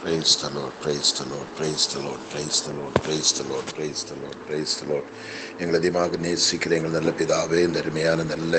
Praise the Lord, praise the Lord, praise the Lord, praise the Lord, praise the Lord, praise the Lord, praise the Lord. எங்களை அதிகமாக நேசிக்கிற எங்கள் நல்ல பிதாவே, இந்த அருமையான நல்ல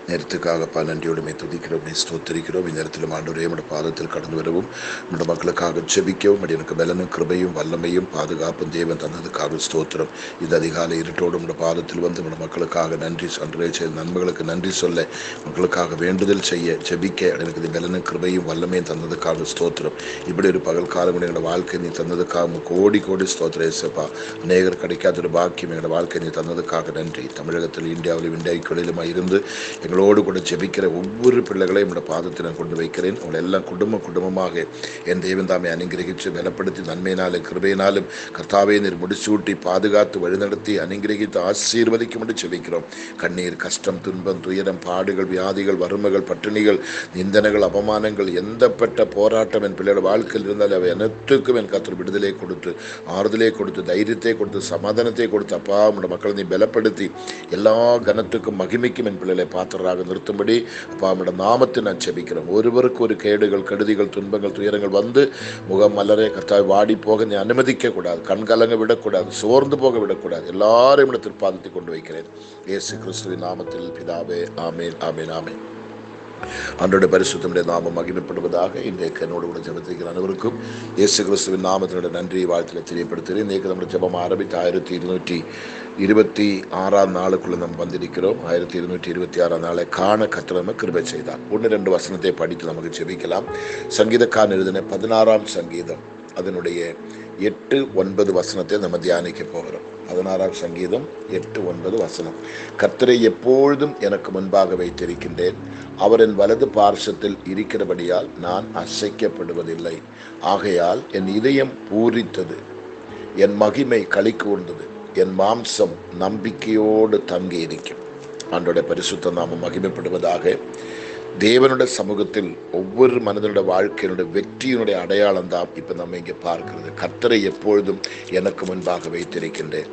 நேரத்துக்காக நன்றியோடுமே துதிக்கிறோமே ஸ்தோத்திரிக்கிறோம். இந்த நேரத்தில் ஆண்டவரே உம்முடைய பாதத்தில் கடந்து வரவும், உம்முடைய மக்களுக்காக ஜெபிக்கவும், எனக்கு பலனும் கிருபையும் வல்லமையும் பாதுகாப்பும் தேவன் தந்ததுக்காக ஸ்தோத்திரம். இந்த அதிகாலை இருட்டோடு உம்முடைய பாதத்தில் வந்து உம்முடைய மக்களுக்காக நன்றி அன்றே செய்த நன்மைகளுக்கு நன்றி சொல்ல, மக்களுக்காக வேண்டுதல் செய்ய ஜெபிக்க எனக்கு இந்த பலனும் கிருபையும் வல்லமையும் தந்ததுக்காக ஸ்தோத்திரம். இப்படி ஒரு பகல் காலம் எங்களோட வாழ்க்கை நீ தந்ததுக்காக கோடி கோடி ஸ்தோத்திரம் இயேசுப்பா. அநேகர் கிடைக்காத ஒரு பாக்கியம் எங்களோட வாழ்க்கை நீ தந்ததுக்காக நன்றி. தமிழகத்தில் இந்தியாவிலும் இந்தியாவுக்குள்ளிலுமா இருந்து எங்களோடு கூட ஜெபிக்கிற ஒவ்வொரு பிள்ளைகளையும் என்னோட பாதத்தில் நான் கொண்டு வைக்கிறேன். உங்களை எல்லாம் குடும்பமாக என் தேவன் தாமே அனுகிரகித்து பலப்படுத்தி நன்மையினாலும் கிருபையினாலும் கர்த்தாவே நீர் முடிசூட்டி பாதுகாத்து வழிநடத்தி அனுகிரகித்து ஆசீர்வதிக்கும் என்று ஜெபிக்கிறோம். கண்ணீர், கஷ்டம், துன்பம், துயரம், பாடுகள், வியாதிகள், வறுமைகள், பட்டினிகள், நிந்தனைகள், அவமானங்கள், எந்தப்பட்ட போராட்டம் என் பிள்ளையோட வாழ்க்கையில் இருந்தால் அவை அனைத்துக்கும் என் கர்த்தர் விடுதலை கொடுத்து ஆறுதலை கொடுத்து தைரியத்தை கொடுத்து சமாதானத்தை கொடுத்து அப்பா உடைய மக்களை நீ பலப்படுத்தி எல்லா கனத்துக்கும் மகிமைக்கும் என் பிள்ளைகளை பாத்திரராக நிறுத்தும்படி அப்பா உடைய நாமத்தை நான் ஜெபிக்கிறோம். ஒருவருக்கு ஒரு கேடுகள், கெடுதிகள், துன்பங்கள், துயரங்கள் வந்து முகம் மலரே கர்த்தாவை வாடி போக நீ அனுமதிக்க கூடாது. கண்கலங்க விடக்கூடாது, சோர்ந்து போக விடக்கூடாது. எல்லாரையும் இடத்தில் பாதத்தை கொண்டு வைக்கிறேன் இயேசு கிறிஸ்துவின் நாமத்தில் பிதாவே. ஆமேன், ஆமேன், ஆமேன். அன்றோட பரிசுத்தமுடைய நாமம் மகிமைப்படுவதாக. இன்றைக்கு என்னோடு கூட ஜெபத்திருக்கிற அனைவருக்கும் இயேசு கிறிஸ்துவின் நாமத்தினுடைய நன்றி வாழ்த்துல தெரியப்படுத்துகிறேன். இன்றைக்கு நம்முடைய ஜெபம் ஆரம்பித்து 1226 நாளுக்குள்ள நம்ம வந்திருக்கிறோம். 1226 நாளை காண கர்த்தர் நமக்கு கிருபை செய்தார். 1-2 வசனத்தை படித்து நமக்கு ஜெபிக்கலாம். சங்கீதக்காரன் எழுதின 16ஆம் சங்கீதம் அதனுடைய 8-9 வசனத்தை நம்ம தியானிக்க போகிறோம். 16ஆம் சங்கீதம் 8-9 வசனம். கர்த்தரை எப்பொழுதும் எனக்கு முன்பாக வைத்திருக்கின்றேன், அவர் என் வலது பார்சத்தில் இருக்கிறபடியால் நான் அசைக்கப்படுவதில்லை. ஆகையால் என் இதயம் பூரித்தது, என் மகிமை களி கூர்ந்தது, என் மாம்சம் நம்பிக்கையோடு தங்கி இருக்கும். ஆண்டோட பரிசுத்த நாமம் மகிமைப்படுவதாக. தேவனுடைய சமூகத்தில் ஒவ்வொரு மனிதனுடைய வாழ்க்கையினுடைய வெற்றியினுடைய அடையாளம் தான் இப்போ நம்ம இங்கே பார்க்கிறது. கர்த்தரை எப்பொழுதும் எனக்கு முன்பாக வைத்திருக்கின்றேன்.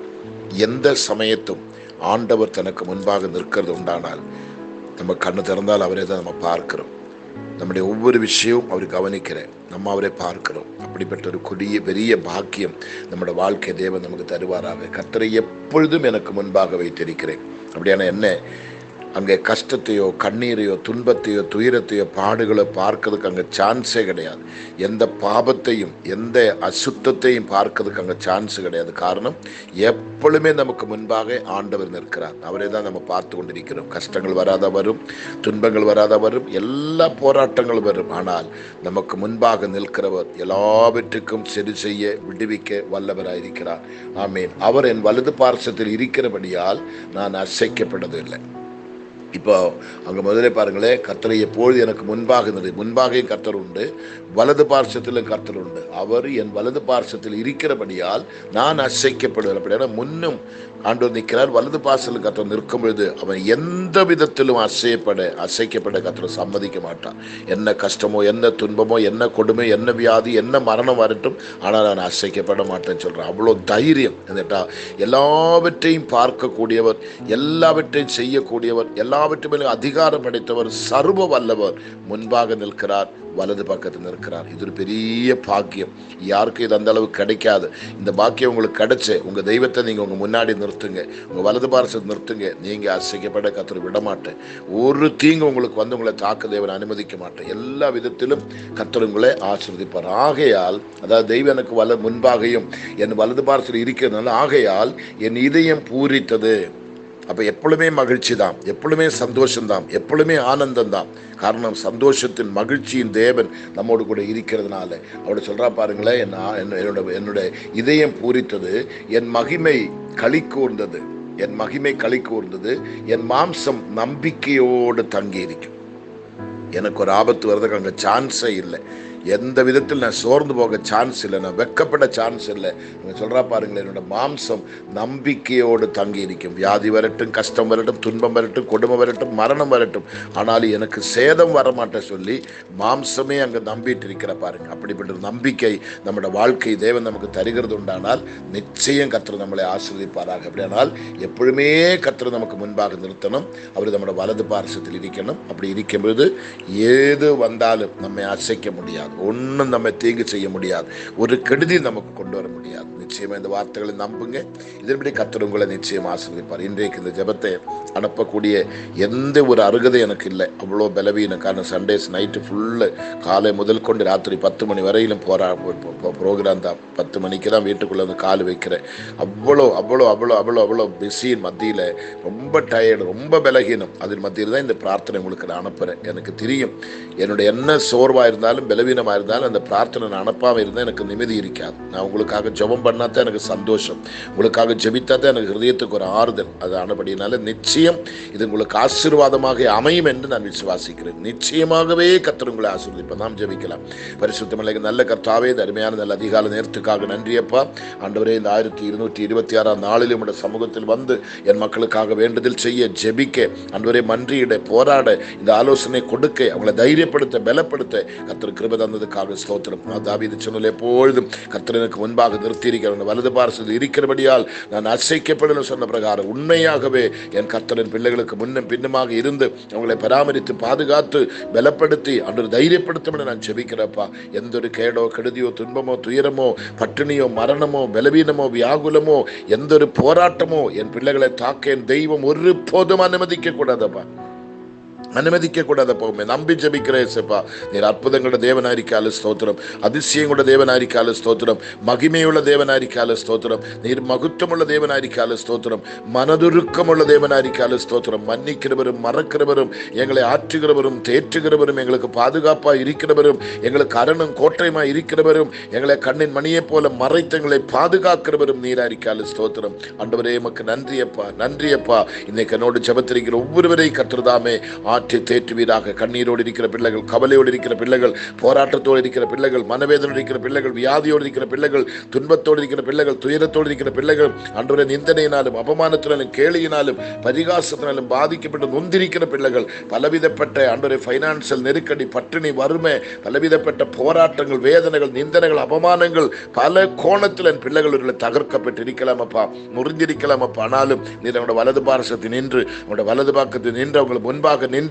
எந்த சமயத்தும் ஆண்டவர் தனக்கு முன்பாக நிற்கிறது உண்டானால் நம்ம கண்ணு திறந்தால் அவரே தான் நம்ம பார்க்கிறோம். நம்முடைய ஒவ்வொரு விஷயமும் அவர் கவனிக்கிறேன், நம்ம அவரை பார்க்கிறோம். அப்படிப்பட்ட ஒரு கொடிய பெரிய பாக்கியம் நம்முடைய வாழ்க்கை தேவன் நமக்கு தருவாராக. கர்த்தரை எப்பொழுதும் எனக்கு முன்பாக வைத்திருக்கிறேன். அப்படியான என்ன அங்கே கஷ்டத்தையோ கண்ணீரையோ துன்பத்தையோ துயரத்தையோ பாடுகளை பார்க்கறதுக்கு அங்கே சான்ஸே கிடையாது. எந்த பாபத்தையும் எந்த அசுத்தத்தையும் பார்க்கறதுக்கு அங்கே சான்ஸ் கிடையாது. காரணம், எப்பொழுதுமே நமக்கு முன்பாக ஆண்டவர் நிற்கிறார். அவரே தான் நம்ம பார்த்து கொண்டிருக்கிறோம். கஷ்டங்கள் வராத வரும், துன்பங்கள் வராத வரும், எல்லா போராட்டங்களும் வரும். ஆனால் நமக்கு முன்பாக நிற்கிறவர் எல்லாவற்றுக்கும் சரி செய்ய விடுவிக்க வல்லவராயிருக்கிறார். ஆமேன். அவர் என் வலது பார்சத்தில் இருக்கிறபடியால் நான் அசைக்கப்படுவதில்லை. இப்போ அங்கே முதலே பாருங்களேன், கர்த்தரை எப்பொழுது எனக்கு முன்பாக இருந்தது. முன்பாக கர்த்தர் உண்டு, வலது பார்சத்திலும் கர்த்தர் உண்டு. அவர் என் வலது பார்சத்தில் இருக்கிறபடியால் நான் அசைக்கப்படுவேன். அப்படின்னா முன்னும் ஆண்டவர் நிற்கிறார், வலது பார்சத்தில் கர்த்தர் நிற்கும் பொழுது அவன் எந்த விதத்திலும் அசைக்கப்பட கர்த்தர் சம்மதிக்க மாட்டான். என்ன கஷ்டமோ, என்ன துன்பமோ, என்ன கொடுமை, என்ன வியாதி, என்ன மரணம் வரட்டும், ஆனால் நான் அசைக்கப்பட மாட்டேன்னு சொல்கிறேன். அவ்வளோ தைரியம். என்னட்டா எல்லாவற்றையும் பார்க்கக்கூடியவர், எல்லாவற்றையும் செய்யக்கூடியவர், எல்லாவற்று மேலும் அதிகாரம் படைத்தவர், சர்வ வல்லவர் முன்பாக நிற்கிறார், வலது பக்கத்தில் நிற்கிறார். இது ஒரு பெரிய பாக்கியம். யாருக்கும் இது அந்த அளவுக்கு கிடைக்காது. இந்த பாக்கியம் உங்களுக்கு கிடைச்சு உங்க தெய்வத்தை நீங்க உங்க முன்னாடி நிறுத்துங்க, உங்க வலது பார்சத்தை நிறுத்துங்க. நீங்க அசைக்கப்பட கர்த்தர் விட மாட்டேன். ஒரு தீங்கு உங்களுக்கு வந்து உங்களை தாக்க தேவன் அனுமதிக்க மாட்டேன். எல்லா விதத்திலும் கர்த்தர் உங்களை ஆசீர்வதிப்பார். ஆகையால், அதாவது தெய்வம் எனக்கு முன்பாகையும் என் வலது பார்சத்தில் இருக்கிறதுனால, ஆகையால் என் இதயம் பூரித்தது. அப்போ எப்பொழுதுமே மகிழ்ச்சி தான், எப்பொழுதுமே சந்தோஷம்தான், எப்பொழுதுமே ஆனந்தம் தான். காரணம், சந்தோஷத்தின் மகிழ்ச்சியின் தேவன் நம்மோடு கூட இருக்கிறதுனால. அவட சொல்றா பாருங்களேன், என்னோட இதயம் பூரித்தது, என் மகிமை களி கூர்ந்தது, என் மகிமை களி கூர்ந்தது, என் மாம்சம் நம்பிக்கையோடு தங்கி இருக்கும். எனக்கு ஒரு ஆபத்து வர்றதுக்கு அங்கே சான்ஸே இல்லை. எந்த விதத்தில் நான் சோர்ந்து போக சான்ஸ் இல்லை, நான் வெக்கப்பட சான்ஸ் இல்லை. நீங்கள் சொல்கிறா பாருங்களேன், என்னோட மாம்சம் நம்பிக்கையோடு தங்கி இருக்கும். வியாதி வரட்டும், கஷ்டம் வரட்டும், துன்பம் வரட்டும், கொடுமை வரட்டும், மரணம் வரட்டும், ஆனாலும் எனக்கு சேதம் வரமாட்டேன் சொல்லி மாம்சமே அங்கே நம்பிட்டு இருக்கிற பாருங்க. அப்படிப்பட்ட நம்பிக்கை நம்மளோட வாழ்க்கை தேவன் நமக்கு தருகிறது உண்டானால் நிச்சயம் கர்த்தர் நம்மளை ஆசீர்வதிப்பாராக. அப்படியானால் எப்பொழுதுமே கர்த்தர் நமக்கு முன்பாக நிறுத்தணும், அவர் நம்மளோட வலது பார்சத்தில் இருக்கணும். அப்படி இருக்கும்போது ஏது வந்தாலும் நம்மை அசைக்க முடியாது. ஒன்றும் நம்ம தீங்கு செய்ய முடியாது, ஒரு கெடுதி நமக்கு கொண்டு வர முடியாது. நிச்சயமா இந்த வார்த்தைகளை நம்புங்க. இதன்படி கர்த்தர் உங்களை நிச்சயம் ஆசீர்வதிப்பார். இன்றைக்கு இந்த ஜெபத்தை அனுப்பக்கூடிய எந்த ஒரு அருகதை எனக்கு இல்லை, அவ்வளோ பலவீனம். காரணம் சண்டேஸ் நைட்டு ஃபுல்லு காலை முதல் கொண்டு ராத்திரி 10 மணி வரையிலும் ப்ரோக்ராம் தான். 10 மணிக்கு தான் வீட்டுக்குள்ளே வந்து கால் வைக்கிறேன். அவ்வளோ பிஸியின் மத்தியில் ரொம்ப டயர்டு, ரொம்ப பலகீனம். அதன் மத்தியில் தான் இந்த பிரார்த்தனை உங்களுக்கு நான் அனுப்புகிறேன். எனக்கு தெரியும் என்னுடைய என்ன சோர்வாக இருந்தாலும் பலவீனமாக இருந்தாலும் அந்த பிரார்த்தனை நான் அனுப்பாமல் இருந்தால் எனக்கு நிம்மதி இருக்காது. நான் உங்களுக்காக ஜெபம் பண்ணால் தான் எனக்கு சந்தோஷம், உங்களுக்காக ஜெபித்தா தான் எனக்கு ஹிருதயத்துக்கு ஒரு ஆறுதல். அது ஆனபடினால நிச்சயம் இது உங்களுக்கு ஆசீர்வாதமாக அமையும் என்று நான் விசுவாசிக்கிறேன். நிச்சயமாகவே கர்த்தர் உங்களை ஆசீர்வதிப்பார். நாம் ஜெபிக்கலாம். பரிசுத்தமில்லை நல்ல கர்த்தாவே, இந்த அருமையான நல்ல அதிகால நேரத்துக்காக நன்றியப்பா. ஆண்டவரே, இந்த 1226 நாளில் உம்முடைய சமூகத்தில் வந்து என் மக்களுக்காக வேண்டுதல் செய்ய, ஜெபிக்க, ஆண்டவரே மன்றியிட, போராட, இந்த ஆலோசனை கொடுக்க, அவங்களை தைரியப்படுத்த, பலப்படுத்த கர்த்தர் கிருபை தந்ததுக்காக ஸ்தோத்திரம். தாவீது சொன்னது எப்பொழுதும் கர்த்தர் எனக்கு முன்பாக நிறுத்தியிருக்கிற வலது பார்சல் இருக்கிறபடியால் நான் அசைக்கப்படல சொன்ன பிரகாரம் உண்மையாகவே என் கர்த்தரின் பிள்ளைகளுக்கு முன்னும் பின்னுமாக இருந்து அவங்களை பராமரித்து, பாதுகாத்து, பலப்படுத்தி, அன்று தைரியப்படுத்தும் நான் ஜெபிக்கிறப்பா. எந்த ஒரு கேடோ, கெடுதியோ, துன்பமோ, துயரமோ, பட்டினியோ, மரணமோ, பலவீனமோ, வியாகுலமோ, எந்த ஒரு போராட்டமோ என் பிள்ளைகளை தாக்க என் தெய்வம் ஒரு போதும் அனுமதிக்க கூடாதப்பா, அனுமதிக்க கூடாத போமே. நம்பி ஜெபிக்கிறேன்ப்பா. நீர் அற்புதங்களோட தேவனாரிக்கால ஸ்தோத்திரம், அதிசயங்களோட தேவனாரிக்கால ஸ்தோத்திரம், மகிமையுள்ள தேவனாரிக்கால ஸ்தோத்திரம், நீர் மகுத்தமுள்ள தேவனாரிக்கால ஸ்தோத்திரம், மனதுருக்கமுள்ள தேவனாரிக்கால ஸ்தோத்திரம். மன்னிக்கிறவரும், மறக்கிறவரும், எங்களை ஆற்றுகிறவரும், தேற்றுகிறவரும், எங்களுக்கு பாதுகாப்பா இருக்கிறவரும், எங்களுக்கு அரணும் கோட்டையுமா இருக்கிறவரும், எங்களை கண்ணின் மணியை போல மறைத்தங்களை பாதுகாக்கிறவரும் நீராரிக்கால ஸ்தோத்திரம். ஆண்டவரே எமக்கு நன்றியப்பா, நன்றியப்பா. இன்னைக்கு என்னோடு ஜெபத்திருக்கிற ஒவ்வொருவரை கர்த்தர்தாமே ஆற்றி தேற்றுவீராக. கண்ணீரோடு இருக்கிற பிள்ளைகள், கவலையோடு இருக்கிற பிள்ளைகள், போராட்டத்தோடு இருக்கிற பிள்ளைகள், மனவேதனோடு இருக்கிற பிள்ளைகள், வியாதியோடு இருக்கிற பிள்ளைகள், துன்பத்தோடு இருக்கிற பிள்ளைகள், துயரத்தோடு இருக்கிற பிள்ளைகள், அன்றைய நிந்தனையினாலும், அபமானத்தினாலும், கேளியினாலும், பரிகாசத்தினாலும் பாதிக்கப்பட்டு நொந்திருக்கிற பிள்ளைகள், பலவிதப்பட்ட அன்றைய பைனான்சியல் நெருக்கடி, பட்டினி, வறுமை, பலவிதப்பட்ட போராட்டங்கள், வேதனைகள், நிந்தனைகள், அபமானங்கள், பல கோணத்தில் என் பிள்ளைகள் தகர்க்கப்பட்டு இருக்கலாமப்பா, முறிஞ்சிருக்கலாமப்பா. ஆனாலும் நீர் அவங்களோட வலது பாரசத்தில் நின்று, அவங்களோட வலது பக்கத்தில் நின்று, அவங்களை முன்பாக நின்று,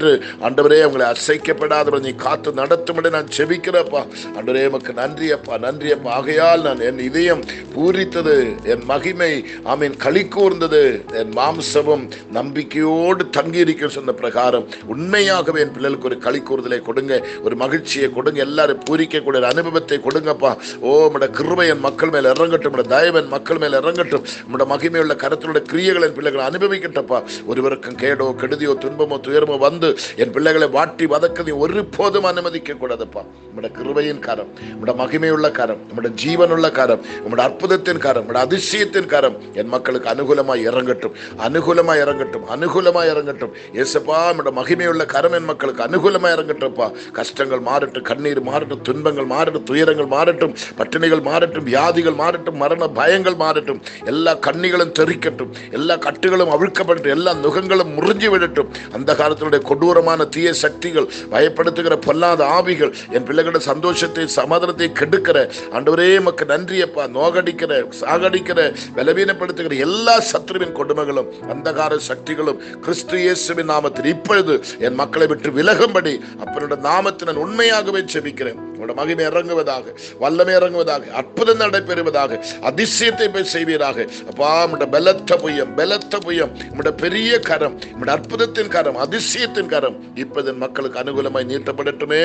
ஆண்டவரே அவங்களை அசைக்கப்படாதவரை நீ காத்து நடத்தும் நான் செபிக்கிறப்பா. ஆண்டவரே எமக்கு நன்றியப்பா, நன்றியப்பா. ஆகையால் நான் என் இதயம் பூரித்தது, என் மகிமை ஆமீன் களி கூர்ந்தது, என் மாம்சமும் நம்பிக்கையோடு தங்கி இருக்க சொன்ன பிரகாரம் உண்மையாகவே என் பிள்ளைகளுக்கு ஒரு களி கூறுதலை கொடுங்க, ஒரு மகிழ்ச்சியை கொடுங்க, எல்லாரும் பூரிக்கக்கூடிய ஒரு அனுபவத்தை கொடுங்கப்பா. ஓ உம்முடைய கிருபை என் மக்கள் மேல் இறங்கட்டும், உம்முடைய தயவு என் மக்கள் மேல் இறங்கட்டும், உம்முடைய மகிமையுள்ள கரத்திலுடைய கிரியைகள் என் பிள்ளைகளை அனுபவிக்கட்டப்பா. ஒருவருக்கும் கேடோ, கெடுதியோ, துன்பமோ, துயரமோ வந்து என் பிள்ளைகளை வாட்டி வதக்கதை ஒரு போதும் அனுமதிக்க கூடாதப்பா. நம்முடைய கிருபையின் காரம், நம்முடைய மகிமையுள்ள காரம், நம்முடைய ஜீவனுள்ள காரம், நம்முடைய அற்புதத்தின் காரம், நம்முடைய அதிசயத்தின் காரம் என் மக்களுக்கு அனுகூலமாய் இறங்கட்டும், அனுகூலமாய் இறங்கட்டும், அனுகூலமாய் இறங்கட்டும். ஏசப்பா நம்முடைய மகிமையுள்ள கரம் என் மக்களுக்கு அனுகூலமாய் இறங்கட்டும்ப்பா. கஷ்டங்கள் மாறட்டும், கண்ணீர் மாறட்டும், துன்பங்கள் மாறட்டும், துயரங்கள் மாறட்டும், பட்டினிகள் மாறட்டும், வியாதிகள் மாறட்டும், மரண பயங்கள் மாறட்டும், எல்லா கண்ணிகளும் தெறிக்கட்டும், எல்லா கட்டுகளும் அவிழ்க்கப்பட்டு, எல்லா நுகங்களும் முறிஞ்சு விடட்டும். அந்த காலத்தினுடைய கொடூரமான தீய சக்திகள், பயப்படுத்துகிற பொல்லாத ஆவிகள், என் பிள்ளைகளோட சந்தோஷத்தை, சமாதானத்தை கெடுக்கிற ஆண்டவரே எமக்கு நன்றியப்பா. நோகடிக்கிற, சாகடிக்கிற, பலவீனப்படுத்துகிற எல்லா சத்துருவின் கொடுமைகளும், அந்தகார சக்திகளும் கிறிஸ்து இயேசுவின் நாமத்தில் இப்பொழுது என் மக்களை விட்டு விலகும்படி அப்பனுடைய நாமத்தில் நான் உண்மையாகவே செபிக்கிறேன். உங்களோட மகிமை இறங்குவதாக, வல்லமை இறங்குவதாக, அற்புதம் நடைபெறுவதாக, அதிசயத்தை போய் செய்வீராக. அப்பா உம்முடைய பலத்த புயம், பலத்த புயம், உம்முடைய பெரிய கரம், உம்முடைய அற்புதத்தின் கரம், அதிசயத்தின் கரம் இப்போது மக்களுக்கு அனுகூலமாய் நீட்டப்படட்டுமே.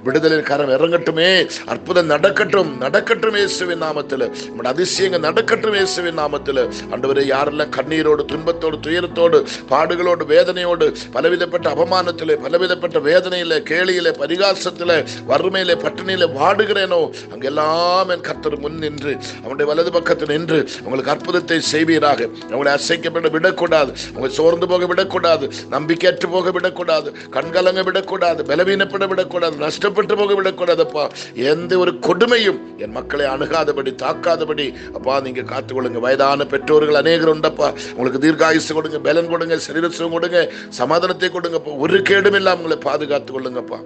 விடுதலின் கரம் இறங்கட்டுமே. அற்புதம் நடக்கட்டும், நடக்கட்டும் இயேசுவின் நாமத்தில். உம்முடைய அதிசயங்கள் நடக்கட்டும் இயேசுவின் நாமத்தில். ஆண்டவரே, யாரெல்லாம் கண்ணீரோடு, துன்பத்தோடு, துயரத்தோடு, பாடுகளோடு, வேதனையோடு, பலவிதப்பட்ட அபமானத்திலே, பலவிதப்பட்ட வேதனையிலே, கேளியிலே, பரிகாசத்திலே, வறுமையிலே, பட்டினியிலே வாடுகிறேனோ அங்கெல்லாம் என் கர்த்தர் முன் நின்று அவனுடைய வலது பக்கத்தில் நின்று உங்களுக்கு அற்புதத்தை செய்வீராக. அவங்களை அசைக்கப்பட விடக்கூடாது, உங்களை சோர்ந்து போக விடக்கூடாது, நம்பிக்கையற்று போக விடக்கூடாது, கண்கலங்க விடக்கூடாது, பலவீனப்பட விடக்கூடாது, நஷ்டப்பட்டு போக விடக்கூடாதுப்பா. எந்த ஒரு கொடுமையும் என் மக்களை அணுகாதபடி, தாக்காதபடி அப்பா நீங்க காத்துக்கொள்ளுங்க. வயதான பெற்றோர்கள் அநேகர் உண்டப்பா, உங்களுக்கு தீர்க்காயுசு கொடுங்க, பலன் கொடுங்க, சரீரசுகம் கொடுங்க, சமாதானத்தை கொடுங்கப்பா. ஒரு கேடும் இல்லாம உங்களை பாதுகாத்துக் கொள்ளுங்கப்பா.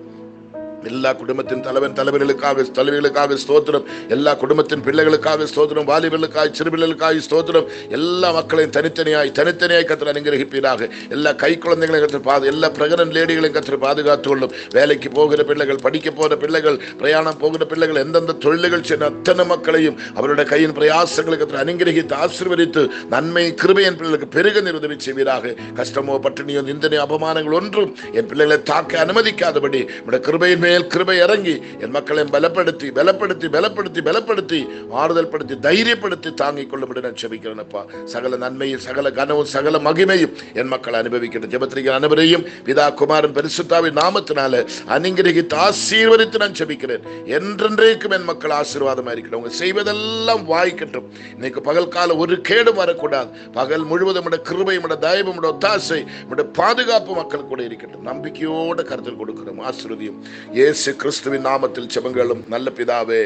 எல்லா குடும்பத்தின் தலைவர்களுக்காக ஸ்தோத்திரம். எல்லா குடும்பத்தின் பிள்ளைகளுக்காக ஸ்தோத்திரம். வாலிபர்களுக்காய், சிறுபிள்ளைகளுக்காய் ஸ்தோத்திரம். எல்லா மக்களையும் தனித்தனியாய் கர்த்தர் அனுகிரகிப்பீராக. எல்லா கை குழந்தைகளையும் கர்த்தர் எல்லா பிரெக்னன்ட் லேடிகளையும் கர்த்தர் பாதுகாத்துக் கொள்ளும். வேலைக்கு போகிற பிள்ளைகள், படிக்க போகிற பிள்ளைகள், பிரயாணம் போகிற பிள்ளைகள், எந்தெந்த தொழில்கள் செய்ய அத்தனை மக்களையும் அவருடைய கையின் பிரயாசங்களை கர்த்தர் அனுகிரகித்து ஆசீர்வதித்து நன்மை கிருபையின் பிள்ளைகளுக்கு பெருக உதவி செய்வீராக. கஷ்டமோ பட்டினியோ நிந்தனை அபமானங்கள் ஒன்றும் என் பிள்ளைகளை தாக்க அனுமதிக்காதபடி கிருபையின் மேல் கிருபை இறங்கி என் மக்களை பலப்படுத்தி ஆறுதல் படுத்தி தைரியப்படுத்தி தாங்கிக் கொள்ளும்படி நான் ஜெபிக்கிறேன்ப்பா. சகல நன்மையும், சகல கனவும், சகல மகிமையும் என் மக்கள் அனுபவிக்கிற ஜெபத்திரிக்கிற அனைவரையும் பிதா குமாரன் பரிசுத்தாவின் நாமத்தினால அனுகிரகித்து ஆசீர்வதித்து நான் ஜெபிக்கிறேன். என்றென்றைக்கும் என் மக்கள் ஆசீர்வாதமா இருக்கிறேன். உங்க செய்வதெல்லாம் வாய்க்கட்டும். இன்னைக்கு பகல் கால ஒரு கேடும் வரக்கூடாது. பகல் முழுவதும் கிருபை, தயவு, ஒத்தாசை, பாதுகாப்பு மக்கள் கூட இருக்கட்டும். நம்பிக்கையோட கருத்தில் கொடுக்கிறோம். ஆசீர்வதியும் இயேசு கிறிஸ்துவின் நாமத்தில் ஜெபங்களும் நல்ல பிதாவே.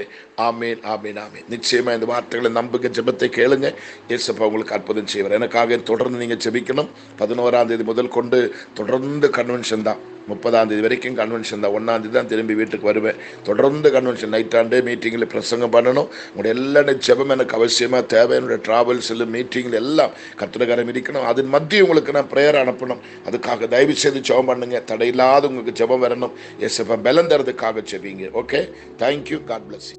ஆமீன், ஆமீன், ஆமீன். நிச்சயமா இந்த வார்த்தைகளை நம்புங்க, ஜெபத்தை கேளுங்க. இயேசுப்பா உங்களுக்கு அற்புதம் செய்வார். எனக்காக தொடர்ந்து நீங்க ஜெபிக்கணும். 11ஆம் தேதி முதல் கொண்டு தொடர்ந்து கன்வென்ஷன் தான். 30ஆம் தேதி வரைக்கும் கன்வென்ஷன் தான். 1ஆம் தேதி தான் திரும்பி வீட்டுக்கு வருவேன். தொடர்ந்து கன்வென்ஷன், நைட் ஆண்டே மீட்டிங்கில் பிரசங்கம் பண்ணணும். உங்களுடைய எல்லா ஜெபம் எனக்கு அவசியமாக தேவை. என்னுடைய டிராவல்ஸில், மீட்டிங்கில் எல்லாம் கர்த்தர்கரம் இருக்கணும். அதன் மத்திய உங்களுக்கு நான் பிரேயர் அனுப்பணும். அதுக்காக தயவு செய்து ஜெபம் பண்ணுங்க. தடையில்லாத உங்களுக்கு ஜெபம் வரணும். இயேசுப்பா பலன் தரதுக்காக ஜெபிங்க. Okay, thank you. God bless you.